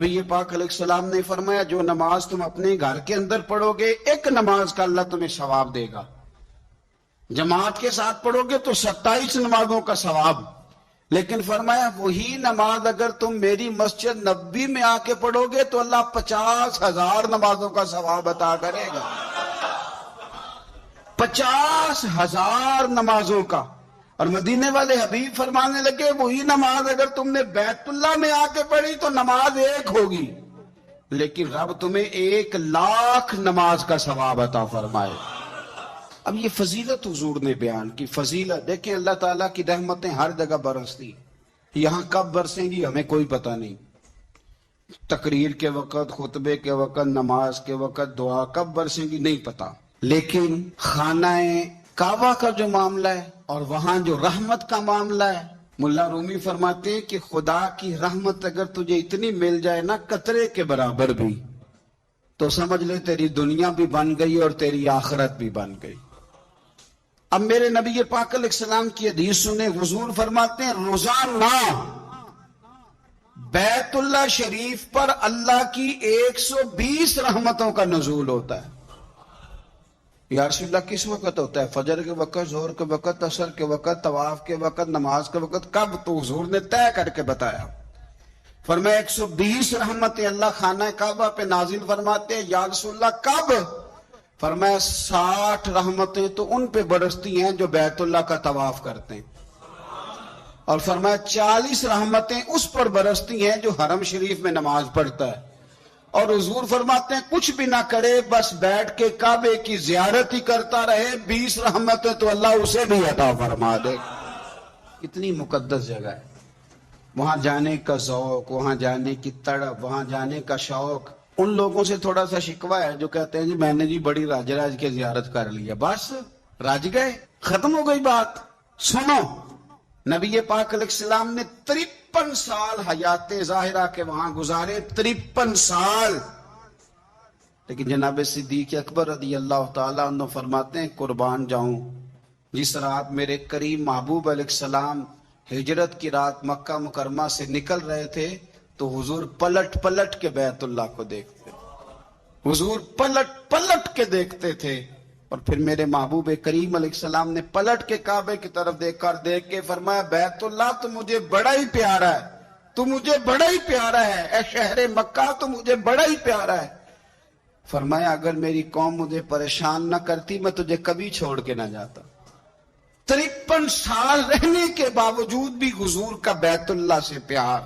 نبی پاک علیہ السلام نے فرمایا جو نماز تم اپنے گھر کے اندر پڑھو گے ایک نماز کا اللہ تمہیں ثواب دے گا، جماعت کے ساتھ پڑھو گے تو 27 نمازوں کا ثواب، لیکن فرمایا وہی نماز اگر تم میری مسجد نبوی میں آ کے پڑھو گے تو اللہ 50,000 نمازوں کا ثواب عطا کرے گا، 50,000 نمازوں کا۔ اور مدینے والے حبیب فرمانے لگے وہی نماز اگر تم نے بیت اللہ میں آ کے پڑھی تو نماز ایک ہوگی، لیکن رب تمہیں 1,00,000 نماز کا ثواب عطا فرمائے۔ اب یہ فضیلت حضور نے بیان کی، فضیلت دیکھیں، اللہ تعالیٰ کی رحمتیں ہر جگہ برستی، یہاں کب برسیں گی ہمیں کوئی پتہ نہیں، تقریر کے وقت، خطبے کے وقت، نماز کے وقت، دعا کب برسیں گی نہیں پتہ، لیکن خانہ کعبہ کا جو معاملہ ہے اور وہاں جو رحمت کا معاملہ ہے، ملا رومی فرماتے ہیں کہ خدا کی رحمت اگر تجھے اتنی مل جائے نا قطرے کے برابر بھی، تو سمجھ لے تیری دنیا بھی بن گئی اور تیری آخرت بھی بن گئی۔ اب میرے نبی پاک علیہ السلام کی حدیث سنیں، حضور فرماتے ہیں روزانہ بیت اللہ شریف پر اللہ کی 120 رحمتوں کا نزول ہوتا ہے۔ یا رسول اللہ کس وقت ہوتا ہے؟ فجر کے وقت، ظہر کے وقت، عصر کے وقت، طواف کے وقت، نماز کے وقت، کب؟ تو حضور نے طے کر کے بتایا، فرمایا 120 رحمتیں اللہ خانہ کعبہ پہ نازل فرماتے ہیں۔ یا رسول اللہ کب؟ فرمایا 60 رحمتیں تو ان پہ برستی ہیں جو بیت اللہ کا طواف کرتے ہیں، اور فرمایا 40 رحمتیں اس پر برستی ہیں جو حرم شریف میں نماز پڑھتا ہے، اور حضور فرماتے ہیں کچھ بھی نہ کرے بس بیٹھ کے کعبے کی زیارت ہی کرتا رہے، 20 رحمتیں تو اللہ اسے بھی عطا فرما دے۔ کتنی مقدس جگہ ہے، وہاں جانے کا ذوق، وہاں جانے کی تڑپ، وہاں جانے کا شوق۔ ان لوگوں سے تھوڑا سا شکوہ ہے جو کہتے ہیں جی میں نے جی بڑی راج راج کے زیارت کر لیا، بس راج گئے، ختم ہو گئی بات۔ سنو، نبی پاک علیہ السلام نے 53 سال حیات ظاہرہ کے وہاں گزارے، 53 سال، لیکن جناب صدیق اکبر رضی اللہ تعالیٰ عنہ فرماتے ہیں قربان جاؤں، جس رات میرے کریم محبوب علیہ السلام ہجرت کی رات مکہ مکرمہ سے نکل رہے تھے تو حضور پلٹ پلٹ کے بیت اللہ کو دیکھتے، حضور پلٹ پلٹ کے دیکھتے تھے، اور پھر میرے محبوب کریم علیہ السلام نے پلٹ کے کعبے کی طرف دیکھ کے فرمایا بیت اللہ تو مجھے بڑا ہی پیارا ہے، تو مجھے بڑا ہی پیارا ہے، اے شہر مکہ تو مجھے بڑا ہی پیارا ہے۔ فرمایا اگر میری قوم مجھے پریشان نہ کرتی میں تجھے کبھی چھوڑ کے نہ جاتا۔ 53 سال رہنے کے باوجود بھی حضور کا بیت اللہ سے پیار،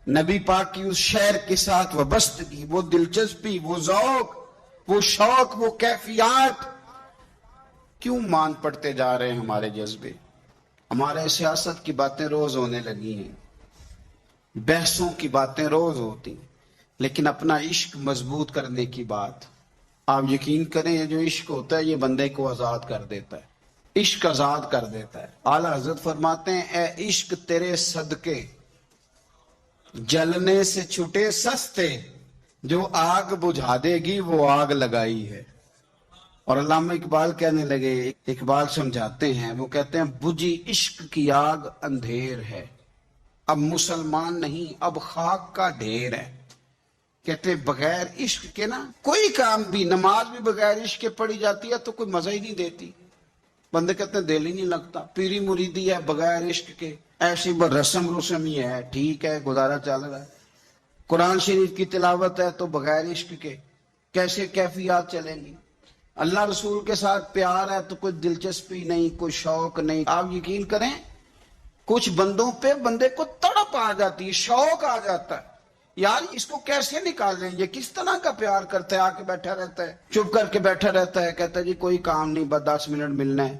نبی پاک کی اس شہر کے ساتھ وابستگی، وہ دلچسپی، وہ ذوق، وہ شوق، وہ کیفیات، کیوں مان پڑتے جا رہے ہیں ہمارے جذبے؟ ہمارے سیاست کی باتیں روز ہونے لگی ہیں، بحثوں کی باتیں روز ہوتی ہیں، لیکن اپنا عشق مضبوط کرنے کی بات، آپ یقین کریں یہ جو عشق ہوتا ہے یہ بندے کو آزاد کر دیتا ہے، عشق آزاد کر دیتا ہے۔ اعلیٰ حضرت فرماتے ہیں اے عشق تیرے صدقے جلنے سے چھٹے سستے، جو آگ بجھا دے گی وہ آگ لگائی ہے۔ اور علامہ اقبال کہنے لگے، اقبال سمجھاتے ہیں، وہ کہتے ہیں بجھی عشق کی آگ اندھیر ہے، اب مسلمان نہیں اب خاک کا ڈھیر ہے۔ کہتے ہیں بغیر عشق کے نا کوئی کام بھی، نماز بھی بغیر عشق کے پڑھی جاتی ہے تو کوئی مزہ ہی نہیں دیتی، بندے کہتے ہیں دل ہی نہیں لگتا۔ پیری مریدی ہے بغیر عشق کے ایسی رسم ہی ہے، ٹھیک ہے گزارا چل رہا ہے۔ قرآن شریف کی تلاوت ہے تو بغیر عشق کے کیسے کیفیات چلیں گی؟ اللہ رسول کے ساتھ پیار ہے تو کوئی دلچسپی نہیں، کوئی شوق نہیں۔ آپ یقین کریں کچھ بندوں پہ بندے کو تڑپ آ جاتی ہے، شوق آ جاتا ہے، یار اس کو کیسے نکالیں، یہ کس طرح کا پیار کرتا ہے، آ کے بیٹھا رہتا ہے، چپ کر کے بیٹھا رہتا ہے، کہتا ہے جی کوئی کام نہیں بس 10 منٹ ملنا ہے،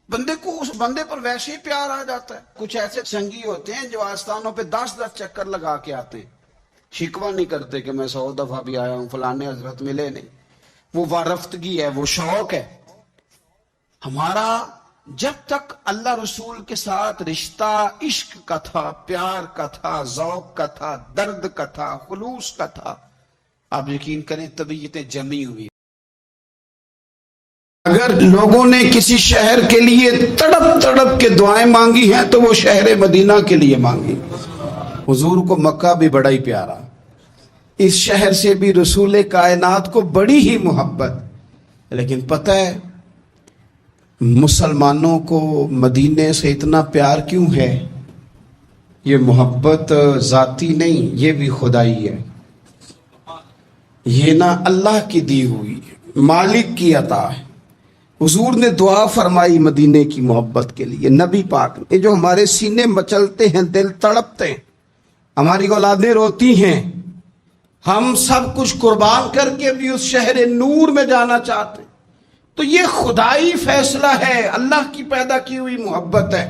بندے کو اس بندے پر ویسے ہی پیار آ جاتا ہے۔ کچھ ایسے سنگی ہوتے ہیں جو آستانوں پہ 10 چکر لگا کے آتے ہیں، شکوہ نہیں کرتے کہ میں 100 دفعہ بھی آیا ہوں فلانے حضرت ملے نہیں، وہ وارفتگی ہے، وہ شوق ہے ہمارا۔ جب تک اللہ رسول کے ساتھ رشتہ عشق کا تھا، پیار کا تھا، ذوق کا تھا، درد کا تھا، خلوص کا تھا، آپ یقین کریں طبیعتیں جمی ہوئی۔ اگر لوگوں نے کسی شہر کے لیے تڑپ تڑپ کے دعائیں مانگی ہیں تو وہ شہر مدینہ کے لیے مانگی۔ حضور کو مکہ بھی بڑا ہی پیارا، اس شہر سے بھی رسول کائنات کو بڑی ہی محبت، لیکن پتہ ہے مسلمانوں کو مدینے سے اتنا پیار کیوں ہے؟ یہ محبت ذاتی نہیں، یہ بھی خدائی ہے، یہ نہ اللہ کی دی ہوئی مالک کی عطا ہے۔ حضور نے دعا فرمائی مدینے کی محبت کے لیے، نبی پاک نے، جو ہمارے سینے مچلتے ہیں، دل تڑپتے ہیں، ہماری اولادیں روتی ہیں، ہم سب کچھ قربان کر کے بھی اس شہر نور میں جانا چاہتے ہیں، تو یہ خدائی فیصلہ ہے، اللہ کی پیدا کی ہوئی محبت ہے۔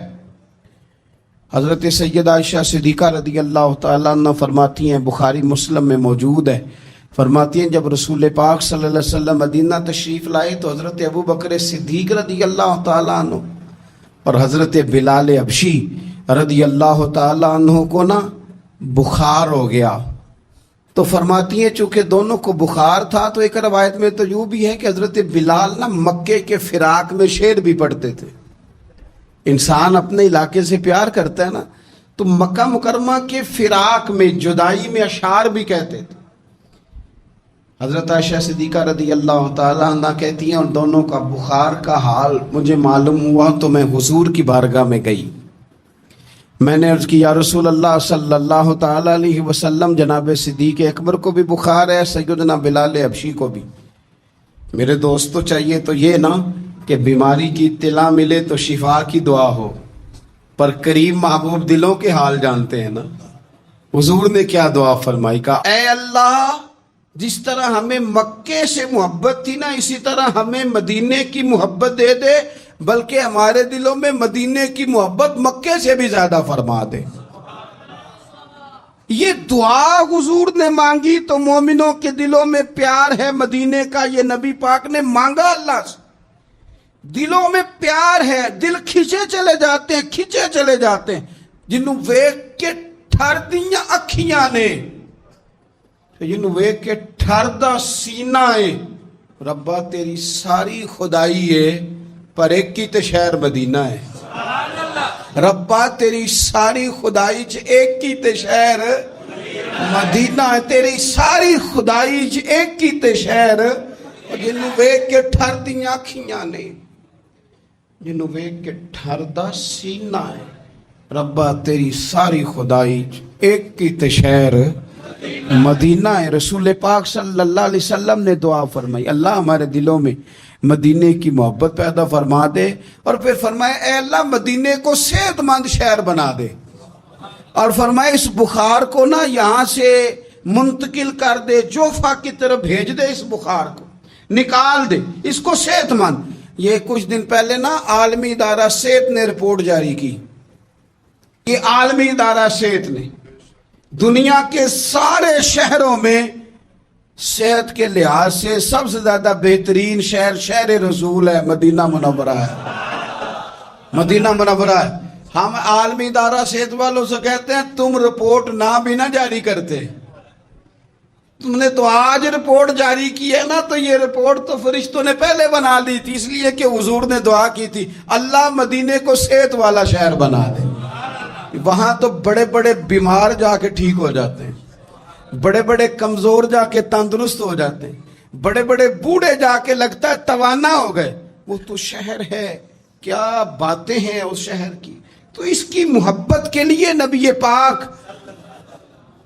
حضرت سیدہ عائشہ صدیقہ رضی اللہ تعالیٰ عنہ فرماتی ہیں، بخاری مسلم میں موجود ہے، فرماتی ہیں جب رسول پاک صلی اللہ علیہ وسلم مدینہ تشریف لائے تو حضرت ابو بکر صدیق رضی اللہ تعالیٰ عنہ اور حضرت بلال حبشی رضی اللہ تعالیٰ عنہ کو نا بخار ہو گیا۔ تو فرماتی ہیں چونکہ دونوں کو بخار تھا تو ایک روایت میں تو یوں بھی ہے کہ حضرت بلال نا مکے کے فراق میں شعر بھی پڑھتے تھے۔ انسان اپنے علاقے سے پیار کرتا ہے نا، تو مکہ مکرمہ کے فراق میں، جدائی میں اشعار بھی کہتے تھے۔ حضرت عائشہ صدیقہ رضی اللہ تعالیٰ عنہ کہتی ہیں، ان دونوں کا بخار کا حال مجھے معلوم ہوا تو میں حضور کی بارگاہ میں گئی، میں نے عرض کی یا رسول اللہ صلی اللہ تعالیٰ علیہ وسلم، جناب صدیق اکبر کو بھی بخار ہے، سیدنا بلال حبشی کو بھی، میرے دوست تو چاہیے تو یہ نا کہ بیماری کی اطلاع ملے تو شفا کی دعا ہو، پر کریم محبوب دلوں کے حال جانتے ہیں نا۔ حضور نے کیا دعا فرمائی، کہا اے اللہ جس طرح ہمیں مکے سے محبت تھی نا، اسی طرح ہمیں مدینے کی محبت دے دے، بلکہ ہمارے دلوں میں مدینے کی محبت مکے سے بھی زیادہ فرما دے۔ یہ دعا حضور نے مانگی تو مومنوں کے دلوں میں پیار ہے مدینے کا، یہ نبی پاک نے مانگا اللہ سے، دلوں میں پیار ہے، دل کھچے چلے جاتے ہیں، کھچے چلے جاتے ہیں، جنہوں ویک کے ٹھر دیاں اکھیاں نے، جنہوں ویک کے ٹھر دا سینہ ہے، ربا تیری ساری خدائی ہے پر ایک کی تے شہر مدینہ ہے، ربا تیری ساری خدائی چ ایک کی تے شہر مدینہ ہے، تیری ساری خدائی چ ایک کی تے شہر، جنہوں ویک کے ٹھر دیاں اکھیاں نے، جنہوں ویک کے ٹھر دا سینہ ہے، ربا تیری ساری خدائی چ ایک کی تے شہر مدینہ ہے۔ رسول پاک صلی اللہ علیہ وسلم نے دعا فرمائی، اللہ ہمارے دلوں میں مدینے کی محبت پیدا فرما دے، اور پھر فرمائے اے اللہ مدینے کو صحت مند شہر بنا دے، اور فرمائے اس بخار کو نا یہاں سے منتقل کر دے، جوفا کی طرف بھیج دے، اس بخار کو نکال دے، اس کو صحت مند۔ یہ کچھ دن پہلے نا عالمی ادارہ صحت نے رپورٹ جاری کی، یہ عالمی ادارہ صحت نے دنیا کے سارے شہروں میں صحت کے لحاظ سے سب سے زیادہ بہترین شہر شہر رسول ہے، مدینہ منورہ ہے، مدینہ منورہ ہے۔ ہم عالمی ادارہ صحت والوں سے کہتے ہیں تم رپورٹ نہ بھی نہ جاری کرتے، تم نے تو آج رپورٹ جاری کی ہے نا، تو یہ رپورٹ تو فرشتوں نے پہلے بنا دی تھی، اس لیے کہ حضور نے دعا کی تھی اللہ مدینے کو صحت والا شہر بنا دے۔ وہاں تو بڑے بڑے بیمار جا کے ٹھیک ہو جاتے ہیں، بڑے بڑے کمزور جا کے تندرست ہو جاتے ہیں، بڑے بڑے بوڑھے جا کے لگتا ہے توانا ہو گئے۔ وہ تو شہر ہے، کیا باتیں ہیں اس شہر کی۔ تو اس کی محبت کے لیے نبی پاک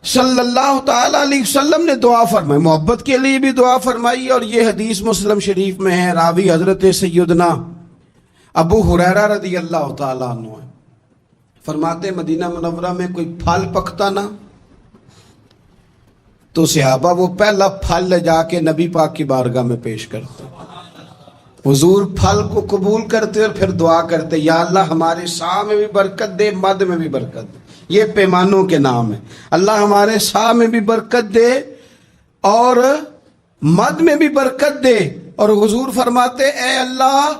صلی اللہ تعالیٰ علیہ وسلم نے دعا فرمائی، محبت کے لیے بھی دعا فرمائی، اور یہ حدیث مسلم شریف میں ہے، راوی حضرت سیدنا ابو ہریرہ رضی اللہ تعالیٰ عنہ ہے، فرماتے مدینہ منورہ میں کوئی پھل پکتا نا تو صحابہ وہ پہلا پھل لے جا کے نبی پاک کی بارگاہ میں پیش کرتے، حضور پھل کو قبول کرتے اور پھر دعا کرتے یا اللہ ہمارے سا میں بھی برکت دے، مد میں بھی برکت دے، یہ پیمانوں کے نام ہے، اللہ ہمارے سا میں بھی برکت دے اور مد میں بھی برکت دے۔ اور حضور فرماتے اے اللہ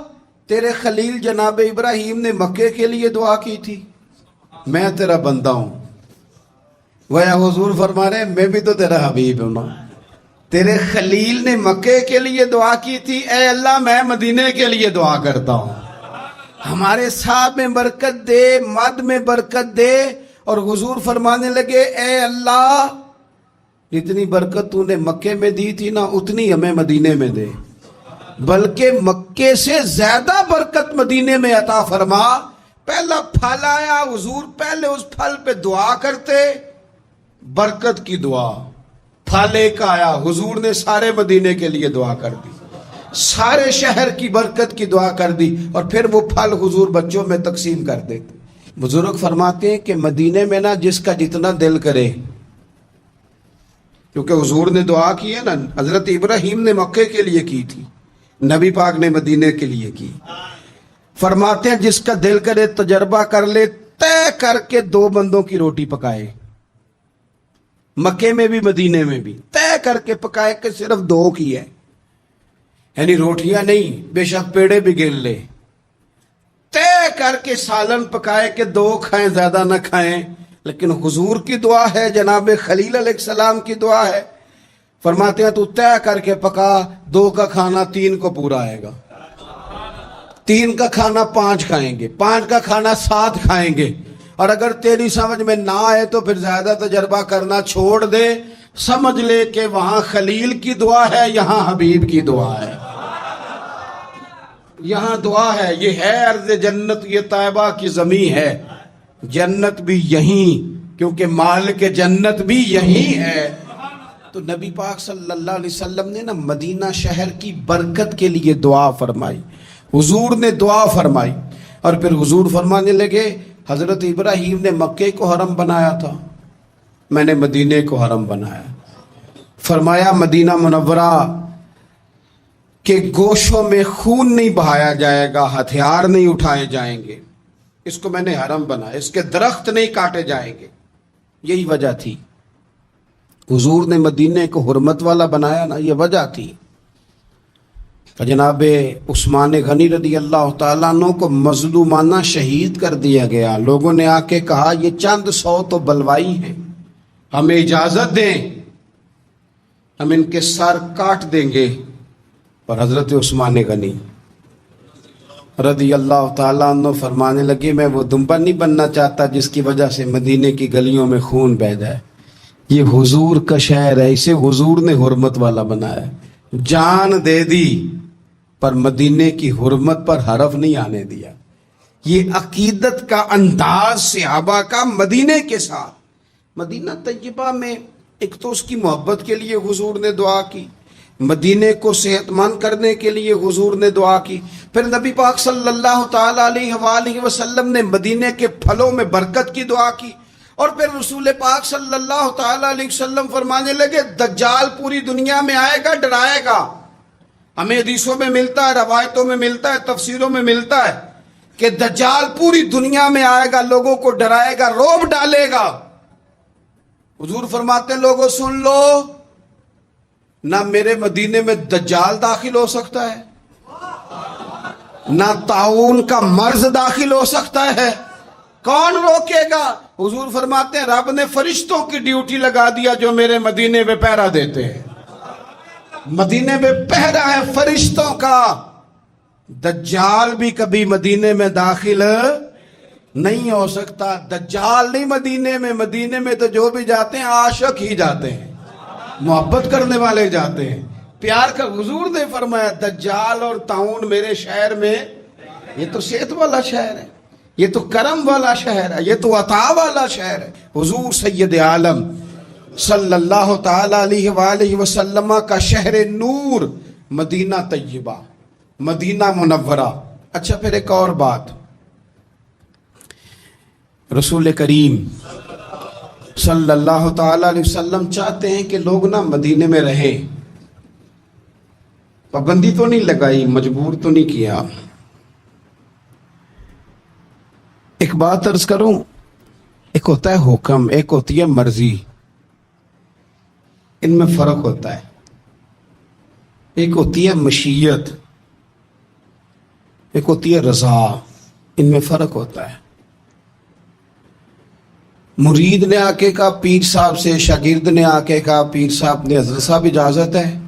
تیرے خلیل جناب ابراہیم نے مکے کے لیے دعا کی تھی، میں تیرا بندہ ہوں، وہ حضور فرما رہے میں بھی تو تیرا حبیب ہوں نا، تیرے خلیل نے مکے کے لیے دعا کی تھی، اے اللہ میں مدینے کے لیے دعا کرتا ہوں، ہمارے صاحب میں برکت دے، مد میں برکت دے۔ اور حضور فرمانے لگے اے اللہ جتنی برکت تو نے مکے میں دی تھی نا اتنی ہمیں مدینے میں دے، بلکہ مکے سے زیادہ برکت مدینے میں عطا فرما۔ پہلا پھل آیا، حضور پہلے اس پھل پہ دعا کرتے، برکت کی دعا۔ پھل ایک آیا، حضور نے سارے مدینے کے لیے دعا کر دی، سارے شہر کی برکت کی دعا کر دی، اور پھر وہ پھل حضور بچوں میں تقسیم کر دیتے۔ بزرگ فرماتے ہیں کہ مدینے میں نا جس کا جتنا دل کرے، کیونکہ حضور نے دعا کی ہے نا، حضرت ابراہیم نے مکے کے لیے کی تھی، نبی پاک نے مدینے کے لیے کی۔ فرماتے ہیں جس کا دل کرے تجربہ کر لے، طے کر کے 2 بندوں کی روٹی پکائے، مکے میں بھی مدینے میں بھی طے کر کے پکائے کہ صرف 2 کی ہے، یعنی روٹیاں نہیں، بے شک پیڑے بھی گن لے، طے کر کے سالن پکائے کہ 2 کھائیں زیادہ نہ کھائیں۔ لیکن حضور کی دعا ہے، جناب خلیل علیہ السلام کی دعا ہے، فرماتے ہیں تو طے کر کے پکا، 2 کا کھانا 3 کو پورا آئے گا، 3 کا کھانا 5 کھائیں گے، 5 کا کھانا 7 کھائیں گے۔ اور اگر تیری سمجھ میں نہ آئے تو پھر زیادہ تجربہ کرنا چھوڑ دے، سمجھ لے کہ وہاں خلیل کی دعا ہے، یہاں حبیب کی دعا ہے، یہاں دعا ہے۔ یہ ہے ارض جنت، یہ طیبہ کی زمین ہے، جنت بھی یہیں، کیونکہ مالک جنت بھی یہیں ہے۔ تو نبی پاک صلی اللہ علیہ وسلم نے نا مدینہ شہر کی برکت کے لیے دعا فرمائی، حضور نے دعا فرمائی، اور پھر حضور فرمانے لگے حضرت ابراہیم نے مکے کو حرم بنایا تھا، میں نے مدینے کو حرم بنایا۔ فرمایا مدینہ منورہ کے گوشوں میں خون نہیں بہایا جائے گا، ہتھیار نہیں اٹھائے جائیں گے، اس کو میں نے حرم بنایا، اس کے درخت نہیں کاٹے جائیں گے۔ یہی وجہ تھی حضور نے مدینے کو حرمت والا بنایا نا، یہ وجہ تھی۔ جناب عثمان غنی رضی اللہ تعالیٰ عنہ کو مظلومانہ شہید کر دیا گیا، لوگوں نے آ کے کہا یہ چند 100 تو بلوائی ہیں، ہمیں اجازت دیں، ہم ان کے سر کاٹ دیں گے۔ اور حضرت عثمان غنی رضی اللہ تعالیٰ عنہ فرمانے لگے میں وہ دمبا نہیں بننا چاہتا جس کی وجہ سے مدینے کی گلیوں میں خون بہہ جائے، یہ حضور کا شہر ہے، اسے حضور نے حرمت والا بنایا، جان دے دی پر مدینے کی حرمت پر حرف نہیں آنے دیا۔ یہ عقیدت کا انداز صحابہ کا مدینے کے ساتھ۔ مدینہ طیبہ میں ایک تو اس کی محبت کے لیے حضور نے دعا کی، مدینے کو صحت مند کرنے کے لیے حضور نے دعا کی، پھر نبی پاک صلی اللہ تعالیٰ علیہ وآلہ وسلم نے مدینے کے پھلوں میں برکت کی دعا کی، اور پھر رسول پاک صلی اللہ تعالیٰ علیہ وسلم فرمانے لگے دجال پوری دنیا میں آئے گا، ڈرائے گا۔ ہمیں حدیثوں میں ملتا ہے، روایتوں میں ملتا ہے، تفسیروں میں ملتا ہے کہ دجال پوری دنیا میں آئے گا، لوگوں کو ڈرائے گا، رعب ڈالے گا۔ حضور فرماتے ہیں لوگوں سن لو، نہ میرے مدینے میں دجال داخل ہو سکتا ہے، نہ طاعون کا مرض داخل ہو سکتا ہے، کون روکے گا؟ حضور فرماتے ہیں رب نے فرشتوں کی ڈیوٹی لگا دیا جو میرے مدینے میں پہرا دیتے ہیں، مدینے میں پہرا ہے فرشتوں کا، دجال بھی کبھی مدینے میں داخل نہیں ہو سکتا۔ دجال نہیں مدینے میں تو جو بھی جاتے ہیں عاشق ہی جاتے ہیں، محبت کرنے والے جاتے ہیں، پیار کا۔ حضور نے فرمایا دجال اور طاعون میرے شہر میں، یہ تو صحت والا شہر ہے، یہ تو کرم والا شہر ہے، یہ تو عطا والا شہر ہے۔ حضور سید عالم صلی اللہ تعالی علیہ وآلہ وسلم کا شہر نور مدینہ طیبہ، مدینہ منورہ۔ اچھا پھر ایک اور بات، رسول کریم صلی اللہ تعالی علیہ وسلم چاہتے ہیں کہ لوگ نا مدینے میں رہیں، پابندی تو نہیں لگائی، مجبور تو نہیں کیا۔ ایک بات عرض کروں، ایک ہوتا ہے حکم، ایک ہوتی ہے مرضی، ان میں فرق ہوتا ہے۔ ایک ہوتی ہے مشیت، ایک ہوتی ہے رضا، ان میں فرق ہوتا ہے۔ مرید نے آ کے کہا پیر صاحب سے، شاگرد نے آ کے کہا پیر صاحب نے حضرت صاحب اجازت ہے،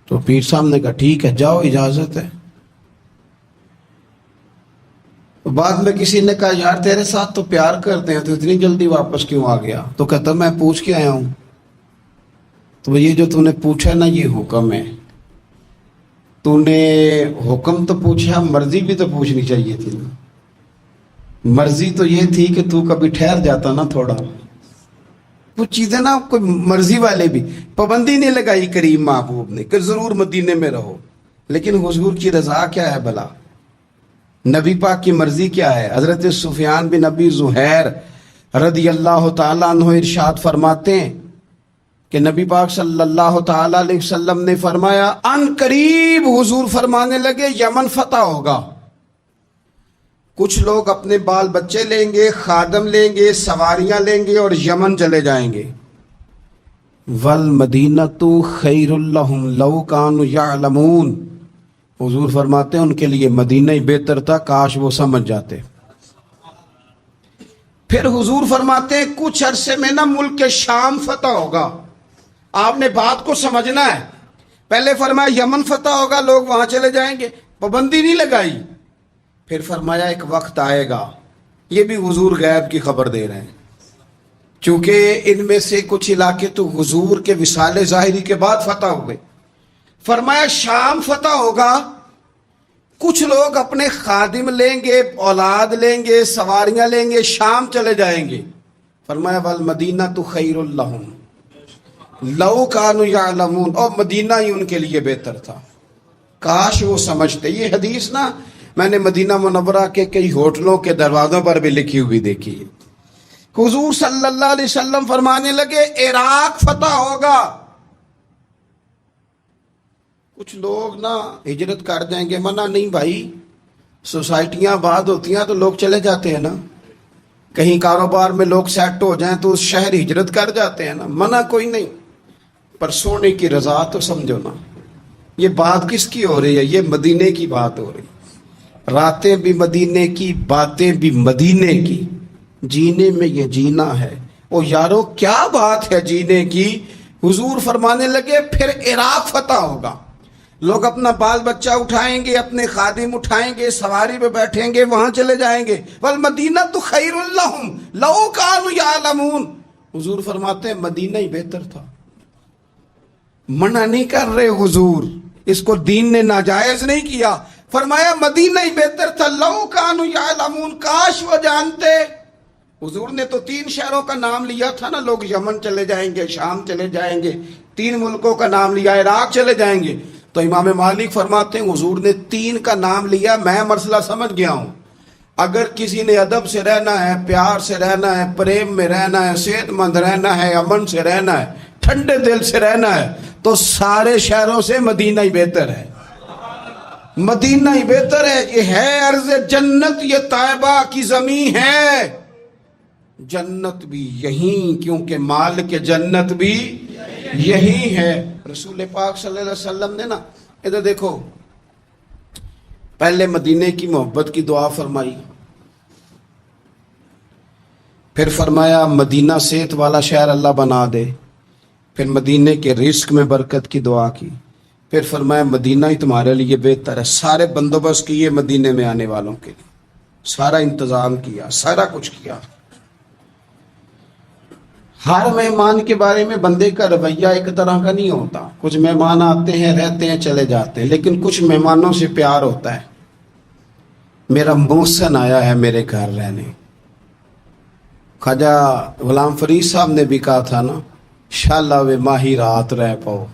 تو پیر صاحب نے کہا ٹھیک ہے جاؤ اجازت ہے۔ بعد میں کسی نے کہا یار تیرے ساتھ تو پیار کرتے ہیں تو اتنی جلدی واپس کیوں آ گیا؟ تو کہتا میں پوچھ کے آیا ہوں۔ تو یہ جو تو نے پوچھا نا یہ حکم ہے، تو نے حکم تو پوچھا، مرضی بھی تو پوچھنی چاہیے تھی نا۔ مرضی تو یہ تھی کہ تو کبھی ٹھہر جاتا نا تھوڑا، کچھ چیزیں نا کوئی مرضی والے بھی پابندی نہیں لگائی کریم محبوب نے کہ ضرور مدینے میں رہو، لیکن حضور کی رضا کیا ہے بھلا؟ نبی پاک کی مرضی کیا ہے؟ حضرت سفیان بن ابی زہیر رضی اللہ تعالیٰ عنہ ارشاد فرماتے ہیں کہ نبی پاک صلی اللہ تعالیٰ علیہ وسلم نے فرمایا ان قریب حضور فرمانے لگے یمن فتح ہوگا، کچھ لوگ اپنے بال بچے لیں گے، خادم لیں گے، سواریاں لیں گے اور یمن چلے جائیں گے۔ والمدینۃ خیر لہم لو کانوا یعلمون، حضور فرماتے ہیں ان کے لیے مدینہ ہی بہتر تھا، کاش وہ سمجھ جاتے۔ پھر حضور فرماتے ہیں کچھ عرصے میں نا ملک شام فتح ہوگا۔ آپ نے بات کو سمجھنا ہے، پہلے فرمایا یمن فتح ہوگا، لوگ وہاں چلے جائیں گے، پابندی نہیں لگائی۔ پھر فرمایا ایک وقت آئے گا، یہ بھی حضور غیب کی خبر دے رہے ہیں، چونکہ ان میں سے کچھ علاقے تو حضور کے وصال ظاہری کے بعد فتح ہوئے۔ فرمایا شام فتح ہوگا، کچھ لوگ اپنے خادم لیں گے، اولاد لیں گے، سواریاں لیں گے، شام چلے جائیں گے۔ فرمایا والمدینۃ خیر لہم لو کانوا یعلمون، اور مدینہ ہی ان کے لیے بہتر تھا، کاش وہ سمجھتے۔ یہ حدیث نا میں نے مدینہ منورہ کے کئی ہوٹلوں کے دروازوں پر بھی لکھی ہوئی دیکھی ہے۔ حضور صلی اللہ علیہ وسلم فرمانے لگے عراق فتح ہوگا، کچھ لوگ نا ہجرت کر جائیں گے۔ منع نہیں بھائی، سوسائٹیاں آباد ہوتی ہیں تو لوگ چلے جاتے ہیں نا، کہیں کاروبار میں لوگ سیٹ ہو جائیں تو اس شہر ہجرت کر جاتے ہیں نا، منع کوئی نہیں، پر سونے کی رضا تو سمجھو نا۔ یہ بات کس کی ہو رہی ہے؟ یہ مدینے کی بات ہو رہی، راتیں بھی مدینے کی، باتیں بھی مدینے کی، جینے میں یہ جینا ہے۔ او یارو کیا بات ہے جینے کی؟ حضور فرمانے لگے پھر عراق فتح ہوگا، لوگ اپنا بال بچہ اٹھائیں گے، اپنے خادم اٹھائیں گے، سواری پہ بیٹھیں گے، وہاں چلے جائیں گے۔ والمدینۃ خیر لہم لو کانوا یعلمون، حضور فرماتے ہیں مدینہ ہی بہتر تھا۔ منع نہیں کر رہے حضور، اس کو دین نے ناجائز نہیں کیا، فرمایا مدینہ ہی بہتر تھا، لو کانوا یعلمون، کاش وہ جانتے۔ حضور نے تو 3 شہروں کا نام لیا تھا نا، لوگ یمن چلے جائیں گے، شام چلے جائیں گے، 3 ملکوں کا نام لیا، عراق چلے جائیں گے۔ تو امام مالک فرماتے ہیں حضور نے 3 کا نام لیا، میں مسئلہ سمجھ گیا ہوں۔ اگر کسی نے ادب سے رہنا ہے، پیار سے رہنا ہے، پریم میں رہنا ہے، صحت مند رہنا ہے، امن سے رہنا ہے، ٹھنڈے دل سے رہنا ہے، تو سارے شہروں سے مدینہ ہی بہتر ہے، مدینہ ہی بہتر ہے۔ یہ ہے ارض جنت، یہ طیبہ کی زمین ہے، جنت بھی یہیں، کیونکہ مال کے جنت بھی یہی ہے۔ رسول پاک صلی اللہ علیہ وسلم نے نا ادھر دیکھو، پہلے مدینے کی محبت کی دعا فرمائی، پھر فرمایا مدینہ صحت والا شہر اللہ بنا دے، پھر مدینے کے رزق میں برکت کی دعا کی، پھر فرمایا مدینہ ہی تمہارے لیے بہتر ہے۔ سارے بندوبست کیے مدینے میں آنے والوں کے لیے، سارا انتظام کیا، سارا کچھ کیا۔ ہر مہمان کے بارے میں بندے کا رویہ ایک طرح کا نہیں ہوتا، کچھ مہمان آتے ہیں، رہتے ہیں، چلے جاتے ہیں، لیکن کچھ مہمانوں سے پیار ہوتا ہے۔ میرا محسن آیا ہے میرے گھر رہنے، خواجہ غلام فرید صاحب نے بھی کہا تھا نا، شالا وے ماہی رات رہ پاؤ،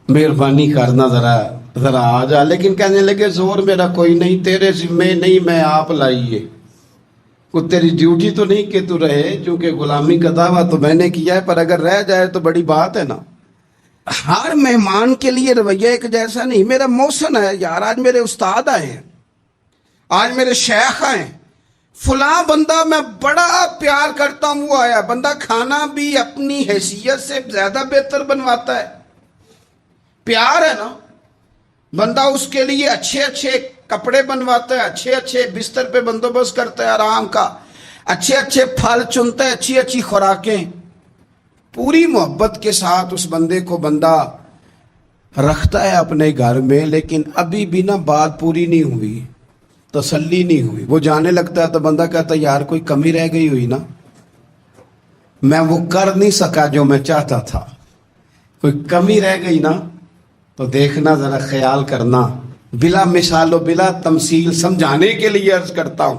مہربانی کرنا ذرا آ جا، لیکن کہنے لگے زور میرا کوئی نہیں، تیرے ذمے نہیں، میں آپ لائیے، کو تیری ڈیوٹی تو نہیں کہ تو رہے، چونکہ غلامی کا دعویٰ تو میں نے کیا ہے، پر اگر رہ جائے تو بڑی بات ہے نا۔ ہر مہمان کے لیے رویہ ایک جیسا نہیں۔ میرا محسن ہے یار، آج میرے استاد آئے ہیں، آج میرے شیخ آئے ہیں، فلاں بندہ میں بڑا پیار کرتا ہوں وہ آیا، بندہ کھانا بھی اپنی حیثیت سے زیادہ بہتر بنواتا ہے، پیار ہے نا، بندہ اس کے لیے اچھے اچھے کپڑے بنواتا ہے، اچھے اچھے بستر پہ بندوبست کرتا ہے آرام کا، اچھے اچھے پھل چنتا ہے، اچھی اچھی خوراکیں، پوری محبت کے ساتھ اس بندے کو بندہ رکھتا ہے اپنے گھر میں۔ لیکن ابھی بھی نا بات پوری نہیں ہوئی، تسلی نہیں ہوئی. وہ جانے لگتا ہے تو بندہ کہتا ہے یار کوئی کمی رہ گئی ہوئی نا, میں وہ کر نہیں سکا جو میں چاہتا تھا, کوئی کمی رہ گئی نا تو دیکھنا, ذرا خیال کرنا. بلا مثال و بلا تمثیل سمجھانے کے لیے عرض کرتا ہوں,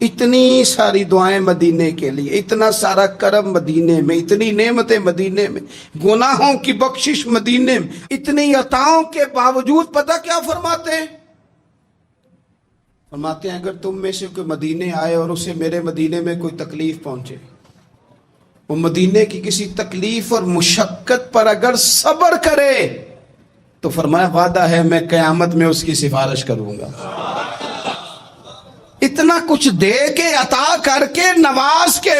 اتنی ساری دعائیں مدینے کے لیے, اتنا سارا کرم مدینے میں, اتنی نعمتیں مدینے میں, گناہوں کی بخشش مدینے میں, اتنی عطاؤں کے باوجود پتہ کیا فرماتے ہیں؟ فرماتے ہیں اگر تم میں سے کوئی مدینے آئے اور اسے میرے مدینے میں کوئی تکلیف پہنچے, وہ مدینے کی کسی تکلیف اور مشقت پر اگر صبر کرے تو فرمایا وعدہ ہے میں قیامت میں اس کی سفارش کروں گا. اتنا کچھ دے کے عطا کر کے نواز کے,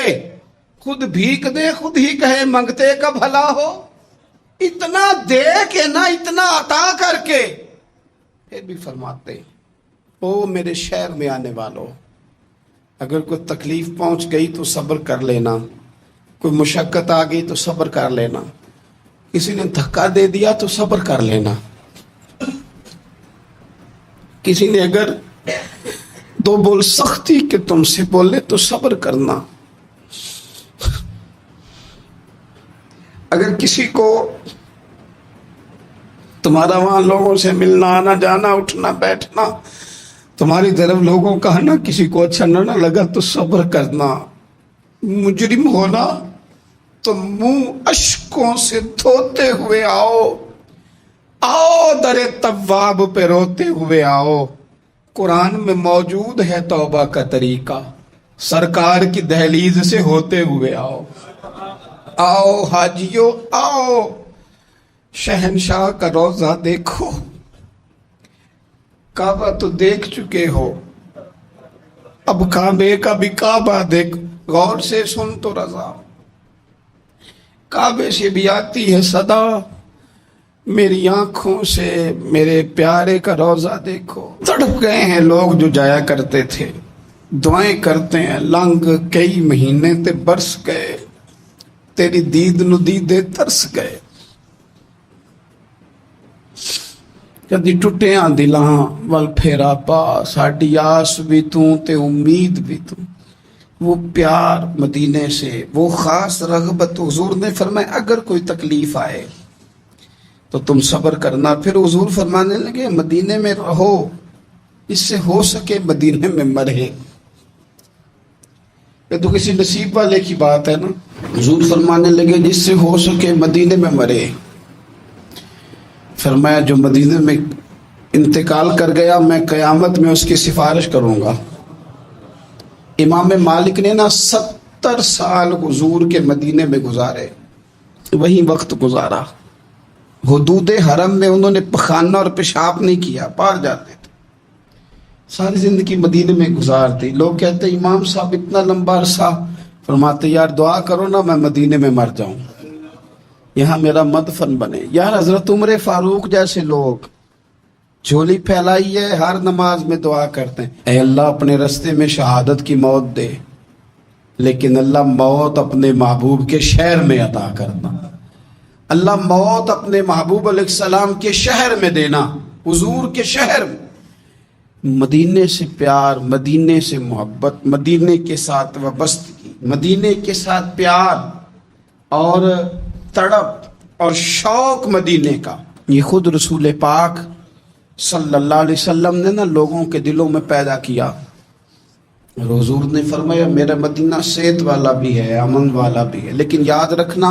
خود بھیک دے خود ہی کہے منگتے کا بھلا ہو, اتنا دے کے نا, اتنا عطا کر کے پھر بھی فرماتے او میرے شہر میں آنے والوں, اگر کوئی تکلیف پہنچ گئی تو صبر کر لینا, کوئی مشقت آ گئی تو صبر کر لینا, کسی نے دھکا دے دیا تو صبر کر لینا, کسی نے اگر دو بول سختی کہ تم سے بولے تو صبر کرنا, اگر کسی کو تمہارا وہاں لوگوں سے ملنا آنا جانا اٹھنا بیٹھنا تمہاری طرف لوگوں کا نا کسی کو اچھا نہ لگا تو صبر کرنا. مجرم ہونا تو منہ اشکوں سے دھوتے ہوئے آؤ, آؤ در تواب پہ روتے ہوئے آؤ. قرآن میں موجود ہے توبہ کا طریقہ, سرکار کی دہلیز سے ہوتے ہوئے آؤ. آؤ حاجیو آؤ, شہنشاہ کا روضہ دیکھو, کعبہ تو دیکھ چکے ہو, اب کعبے کا بھی کعبہ دیکھ, غور سے سن تو رضا. کعبے سے بھی آتی ہے صدا, میری آنکھوں سے میرے پیارے کا روضہ دیکھو. تڑپ گئے ہیں لوگ جو جایا کرتے تھے, دعائیں کرتے ہیں لنگ کئی مہینے تے برس گئے, تیری دید نو دیدے ترس گئے. کدی ٹوٹیاں دلاں ول پھیرا پا, ساڈی آس بھی تو تے امید بھی تو. وہ پیار مدینے سے, وہ خاص رغبت. حضور نے فرمایا اگر کوئی تکلیف آئے تو تم صبر کرنا. پھر حضور فرمانے لگے مدینے میں رہو, اس سے ہو سکے مدینے میں مرے. یہ تو کسی نصیب والے کی بات ہے نا. حضور فرمانے لگے جس سے ہو سکے مدینے میں مرے. فرمایا جو مدینے میں انتقال کر گیا میں قیامت میں اس کی سفارش کروں گا. امام مالک نے نا 70 سال حضور کے مدینے میں گزارے, وہی وقت گزارا. حدود حرم میں انہوں نے پخانہ اور پیشاب نہیں کیا, پار جاتے تھے. ساری زندگی مدینے میں گزار دی. لوگ کہتے امام صاحب اتنا لمبا عرصہ, فرماتے یار دعا کرو نا میں مدینے میں مر جاؤں, یہاں میرا مدفن بنے. یار حضرت عمر فاروق جیسے لوگ جھولی پھیلائی ہے, ہر نماز میں دعا کرتے ہیں اے اللہ اپنے رستے میں شہادت کی موت دے, لیکن اللہ موت اپنے محبوب کے شہر میں عطا کرنا. اللہ موت اپنے محبوب علیہ السلام کے شہر میں دینا, حضور کے شہر میں. مدینے سے پیار, مدینے سے محبت, مدینے کے ساتھ وابستگی, مدینے کے ساتھ پیار اور تڑپ اور شوق مدینے کا, یہ خود رسول پاک صلی اللہ علیہ وسلم نے نا لوگوں کے دلوں میں پیدا کیا. اور حضور نے فرمایا میرا مدینہ صحت والا بھی ہے, امن والا بھی ہے, لیکن یاد رکھنا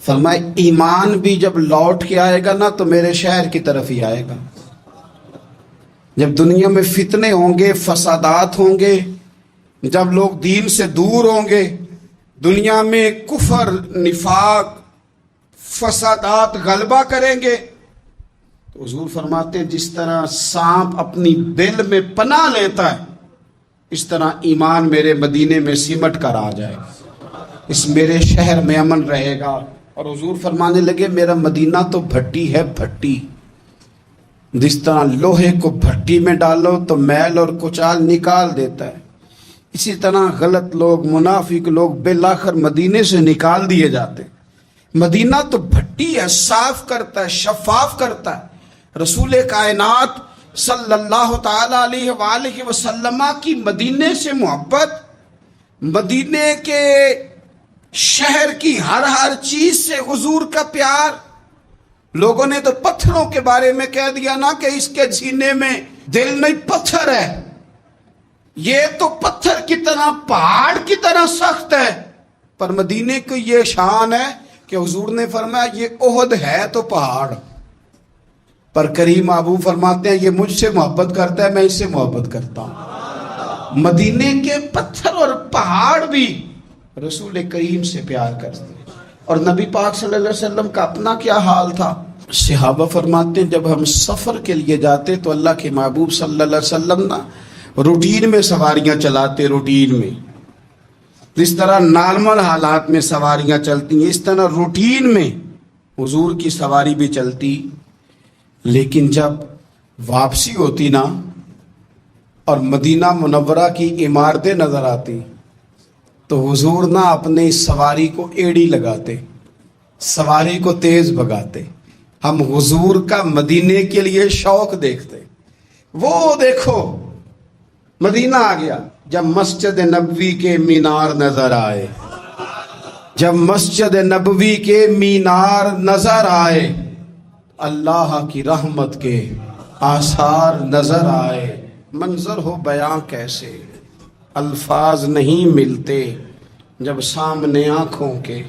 فرمایا ایمان بھی جب لوٹ کے آئے گا نا تو میرے شہر کی طرف ہی آئے گا. جب دنیا میں فتنے ہوں گے, فسادات ہوں گے, جب لوگ دین سے دور ہوں گے, دنیا میں کفر نفاق فسادات غلبہ کریں گے, تو حضور فرماتے جس طرح سانپ اپنی بل میں پناہ لیتا ہے اس طرح ایمان میرے مدینے میں سمٹ کر آ جائے, اس میرے شہر میں امن رہے گا. اور حضور فرمانے لگے میرا مدینہ تو بھٹی ہے, بھٹی. جس طرح لوہے کو بھٹی میں ڈالو تو میل اور کچال نکال دیتا ہے, اسی طرح غلط لوگ منافق لوگ بالآخر مدینے سے نکال دیے جاتے. مدینہ تو بھٹی ہے, صاف کرتا ہے, شفاف کرتا ہے. رسول کائنات صلی اللہ تعالی علیہ وآلہ وسلم کی مدینے سے محبت، مدینے کے شہر کی ہر چیز سے حضور کا پیار. لوگوں نے تو پتھروں کے بارے میں کہہ دیا نا کہ اس کے سینے میں دل نہیں، پتھر ہے. یہ تو پتھر کی طرح، پہاڑ کی طرح سخت ہے. پر مدینے کی یہ شان ہے کہ حضور نے فرمایا یہ احد ہے تو پہاڑ، پر کریم ابو فرماتے ہیں یہ مجھ سے محبت کرتا ہے، میں اس سے محبت کرتا ہوں. مدینے کے پتھر اور پہاڑ بھی رسول کریم سے پیار کرتے ہیں. اور نبی پاک صلی اللہ علیہ وسلم کا اپنا کیا حال تھا. صحابہ فرماتے ہیں جب ہم سفر کے لیے جاتے تو اللہ کے محبوب صلی اللہ علیہ وسلم نا روٹین میں سواریاں چلاتے. روٹین میں جس طرح نارمل حالات میں سواریاں چلتی ہیں اس طرح روٹین میں حضور کی سواری بھی چلتی. لیکن جب واپسی ہوتی نا اور مدینہ منورہ کی عمارتیں نظر آتی تو حضور نا اپنے سواری کو ایڑی لگاتے، سواری کو تیز بھگاتے. ہم حضور کا مدینے کے لیے شوق دیکھتے. وہ دیکھو مدینہ آ گیا جب مسجد نبوی کے مینار نظر آئے، جب مسجد نبوی کے مینار نظر آئے، اللہ کی رحمت کے آثار نظر آئے. منظر ہو بیاں کیسے، الفاظ نہیں ملتے جب سامنے آنکھوں کے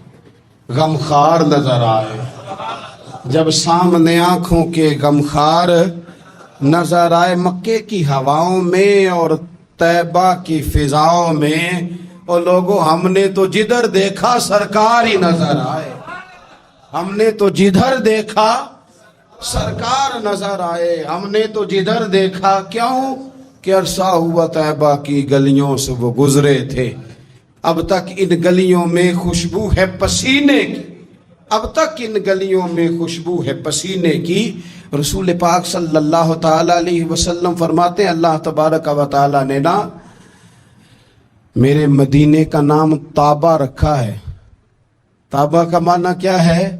غمخار نظر آئے. جب سامنے آنکھوں کے غمخار نظر آئے. مکے کی ہواؤں میں اور طیبہ کی فضاؤں میں اور لوگوں ہم نے تو جدھر دیکھا سرکار ہی نظر آئے. ہم نے تو جدھر دیکھا سرکار نظر آئے. ہم نے تو جدھر دیکھا، کیوں کہ عرصہ ہوا طیبہ کی گلیوں سے وہ گزرے تھے. اب تک ان گلیوں میں خوشبو ہے پسینے کی، اب تک ان گلیوں میں خوشبو ہے پسینے کی. رسول پاک صلی اللہ تعالی علیہ وسلم فرماتے ہیں اللہ تبارک و تعالی نے نا میرے مدینے کا نام طابہ رکھا ہے. طابہ کا معنی کیا ہے؟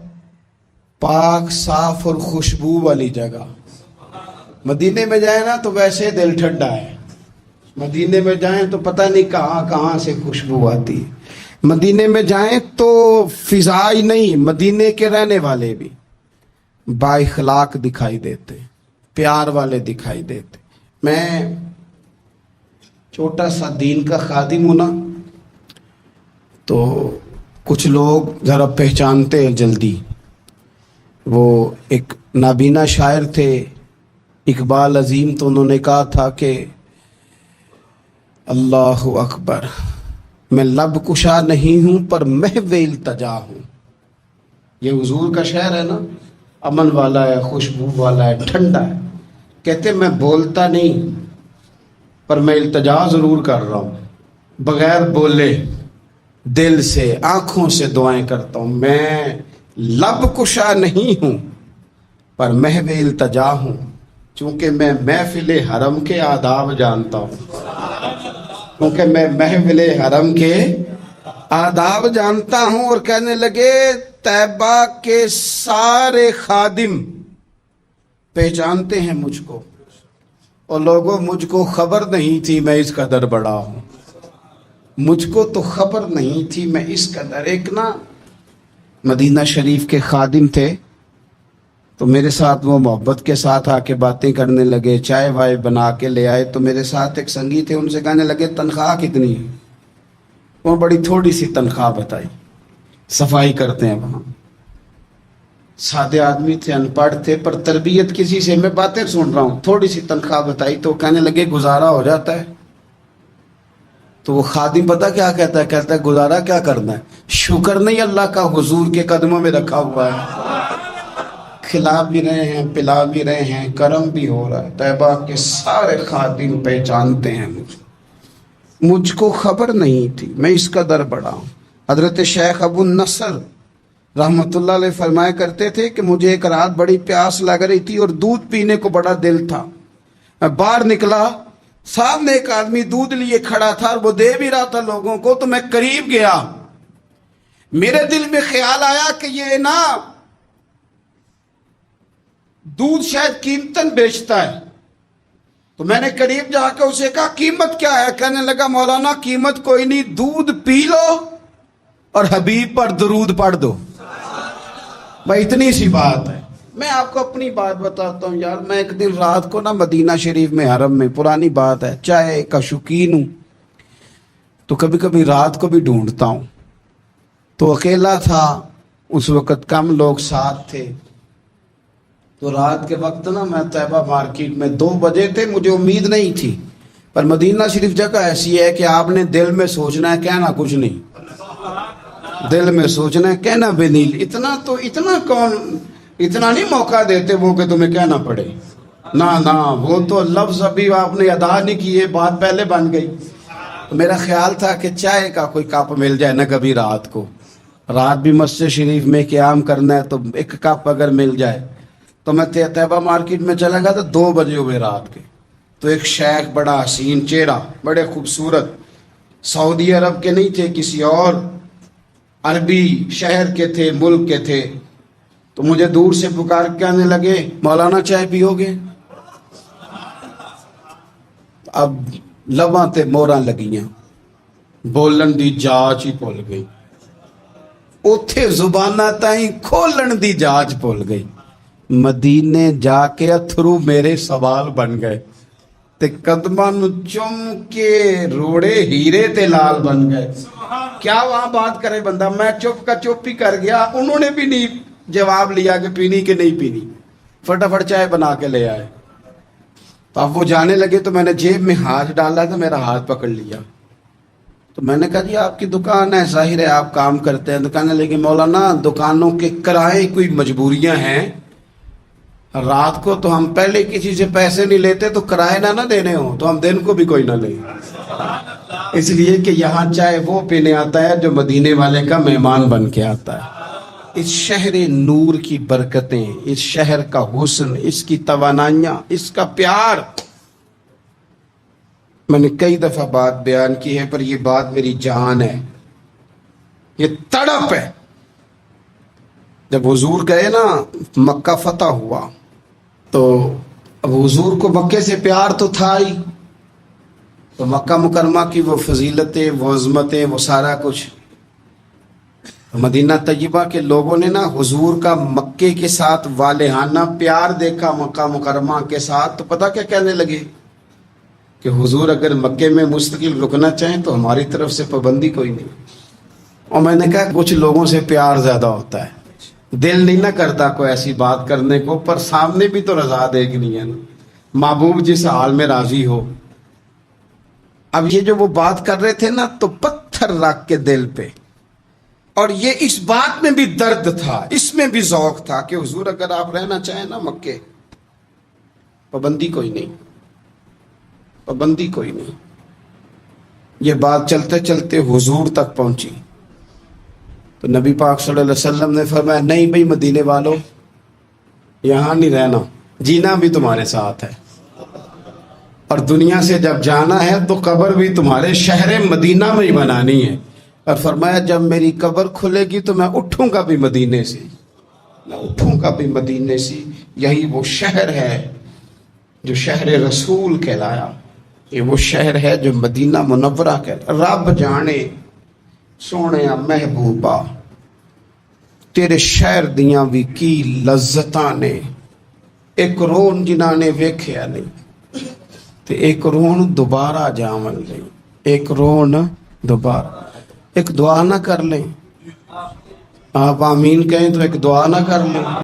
پاک، صاف اور خوشبو والی جگہ. مدینے میں جائیں نا تو ویسے دل ٹھنڈا ہے. مدینے میں جائیں تو پتہ نہیں کہاں کہاں سے خوشبو آتی ہے. مدینے میں جائیں تو فضا ہی نہیں، مدینے کے رہنے والے بھی با اخلاق دکھائی دیتے، پیار والے دکھائی دیتے. میں چھوٹا سا دین کا خادم ہوں نا تو کچھ لوگ ذرا پہچانتے ہیں جلدی. وہ ایک نابینا شاعر تھے اقبال عظیم، تو انہوں نے کہا تھا کہ اللہ اکبر میں لب کشا نہیں ہوں پر محو التجا ہوں. یہ حضور کا شعر ہے نا، امن والا ہے، خوشبو والا ہے، ٹھنڈا ہے. کہتے میں بولتا نہیں پر میں التجا ضرور کر رہا ہوں، بغیر بولے دل سے آنکھوں سے دعائیں کرتا ہوں. میں لب کشا نہیں ہوں پر محو التجا ہوں، چونکہ میں محفل حرم کے آداب جانتا ہوں. کیونکہ میں محفل حرم کے آداب جانتا ہوں. اور کہنے لگے طیبہ کے سارے خادم پہچانتے ہیں مجھ کو، اور لوگوں مجھ کو خبر نہیں تھی میں اس قدر بڑا ہوں. مجھ کو تو خبر نہیں تھی میں اس قدر. ایک نا مدینہ شریف کے خادم تھے تو میرے ساتھ وہ محبت کے ساتھ آ کے باتیں کرنے لگے، چائے وائے بنا کے لے آئے. تو میرے ساتھ ایک سنگی تھے، ان سے کہنے لگے تنخواہ کتنی ہے؟ وہ بڑی تھوڑی سی تنخواہ بتائی. صفائی کرتے ہیں وہاں، سادے آدمی تھے، ان پڑھ تھے، پر تربیت کسی سے، میں باتیں سن رہا ہوں، تھوڑی سی تنخواہ بتائی. تو کہنے لگے گزارا ہو جاتا ہے. تو وہ خادم پتہ کیا کہتا ہے؟ کہتا ہے گزارا کیا کرنا ہے، شکر نہیں اللہ کا حضور کے قدموں میں رکھا ہوا ہے، کھلا بھی رہے ہیں، پلا بھی رہے ہیں، کرم بھی ہو رہا ہے. طیبہ کے سارے خادم پہچانتے ہیں مجھ کو خبر نہیں تھی میں اس قدر بڑا ہوں. حضرت شیخ ابو النصر رحمت اللہ علیہ فرمایا کرتے تھے کہ مجھے ایک رات بڑی پیاس لگ رہی تھی اور دودھ پینے کو بڑا دل تھا. میں باہر نکلا، سامنے ایک آدمی دودھ لیے کھڑا تھا اور وہ دے بھی رہا تھا لوگوں کو. تو میں قریب گیا، میرے دل میں خیال آیا کہ یہ نا دودھ شاید قیمتاً بیچتا ہے. تو میں نے قریب جا کے اسے کہا قیمت کیا ہے؟ کہنے لگا مولانا قیمت کوئی نہیں، دودھ پی لو اور حبیب پر درود پڑھ دو، بھائی اتنی سی بات ہے۔ میں آپ کو اپنی بات بتاتا ہوں یار، میں ایک دن رات کو نا مدینہ شریف میں حرم میں، پرانی بات ہے، چائے کا شوقین ہوں تو کبھی کبھی رات کو بھی ڈھونڈتا ہوں، تو اکیلا تھا اس وقت، کم لوگ ساتھ تھے، تو رات کے وقت نا میں طیبہ مارکیٹ میں 2 بجے تھے، مجھے امید نہیں تھی، پر مدینہ شریف جگہ ایسی ہے کہ آپ نے دل میں سوچنا ہے، کہنا کچھ نہیں، دل میں سوچنا ہے کہنا بھی نہیں، اتنا کون، اتنا نہیں موقع دیتے وہ کہ تمہیں کہنا پڑے، نہ وہ تو لفظ ابھی آپ نے ادا نہیں کیے، بات پہلے بن گئی۔ تو میرا خیال تھا کہ چائے کا کوئی کپ مل جائے نا کبھی رات کو، رات بھی مسجد شریف میں قیام کرنا ہے تو ایک کپ اگر مل جائے، تو میں طیبہ مارکیٹ میں چلا گیا تو 2 بجے ہوئے رات کے، تو ایک شیخ بڑا حسین چہرہ، بڑے خوبصورت، سعودی عرب کے نہیں تھے، کسی اور عربی شہر کے تھے، ملک کے تھے، تو مجھے دور سے پکار کے کہنے لگے مولانا چائے پیو گے؟ اب لباں تے موراں لگیاں، بولن دی جاچ ہی بھول گئی، اوتھے زباناں تائیں کھولن دی جاچ بھول گئی، مدینے جا کے اتھرو میرے سوال بن گئے، تے قدماں نو چم کے روڑے ہیرے تے لال بن گئے۔ کیا وہاں بات کرے بندہ، میں چپ کا چپ ہی کر گیا، انہوں نے بھی نہیں جواب لیا کہ پینی کہ نہیں پینی، فٹافٹ چائے بنا کے لے آئے۔ تو اب وہ جانے لگے تو میں نے جیب میں ہاتھ ڈالا تو میرا ہاتھ پکڑ لیا، تو میں نے کہا جی آپ کی دکان ہے، ظاہر ہے آپ کام کرتے ہیں، دکان ہے، لیکن مولانا دکانوں کے کرائے کوئی مجبوریاں ہیں، رات کو تو ہم پہلے کسی سے پیسے نہیں لیتے، تو کرائے نہ دینے ہوں تو ہم دن کو بھی کوئی نہ لیں، اس لیے کہ یہاں چائے وہ پینے آتا ہے جو مدینے والے کا مہمان بن کے آتا ہے۔ اس شہر نور کی برکتیں، اس شہر کا حسن، اس کی توانائیاں، اس کا پیار، میں نے کئی دفعہ بات بیان کی ہے، پر یہ بات میری جان ہے، یہ تڑپ ہے۔ جب حضور گئے نا، مکہ فتح ہوا، تو اب حضور کو مکے سے پیار تو تھا ہی، تو مکہ مکرمہ کی وہ فضیلتیں، وہ عظمتیں، وہ سارا کچھ، مدینہ طیبہ کے لوگوں نے نا حضور کا مکے کے ساتھ والہانہ پیار دیکھا، مکہ مکرمہ کے ساتھ، تو پتہ کیا کہنے لگے کہ حضور اگر مکے میں مستقل رکنا چاہیں تو ہماری طرف سے پابندی کوئی نہیں۔ اور میں نے کہا کچھ لوگوں سے پیار زیادہ ہوتا ہے، دل نہیں نہ کرتا کوئی ایسی بات کرنے کو، پر سامنے بھی تو رضا دیکھنی ہے نا، محبوب جس حال میں راضی ہو۔ اب یہ جو وہ بات کر رہے تھے نا، تو پتھر رکھ کے دل پہ، اور یہ اس بات میں بھی درد تھا، اس میں بھی ذوق تھا کہ حضور اگر آپ رہنا چاہیں نا مکے، پابندی کوئی نہیں، پابندی کوئی نہیں۔ یہ بات چلتے چلتے حضور تک پہنچی، تو نبی پاک صلی اللہ علیہ وسلم نے فرمایا نہیں بھئی مدینے والوں، یہاں نہیں رہنا، جینا بھی تمہارے ساتھ ہے، اور دنیا سے جب جانا ہے تو قبر بھی تمہارے شہر مدینہ میں ہی بنانی ہے، اور فرمایا جب میری قبر کھلے گی تو میں اٹھوں گا بھی مدینے سے، میں اٹھوں گا بھی مدینے سے، یہی وہ شہر ہے جو شہر رسول کہلایا، یہ وہ شہر ہے جو مدینہ منورہ کہلایا۔ رب جانے سونے محبوبہ تیرے شہر دیاں بھی کی لذتاں نے، ایک رون جنہاں نے ویکھیا نہیں تے ایک رون دوبارہ جاون نہیں، ایک رون دوبارہ۔ ایک دعا نہ کر لیں، آپ آمین کہیں تو ایک دعا نہ کر لیں۔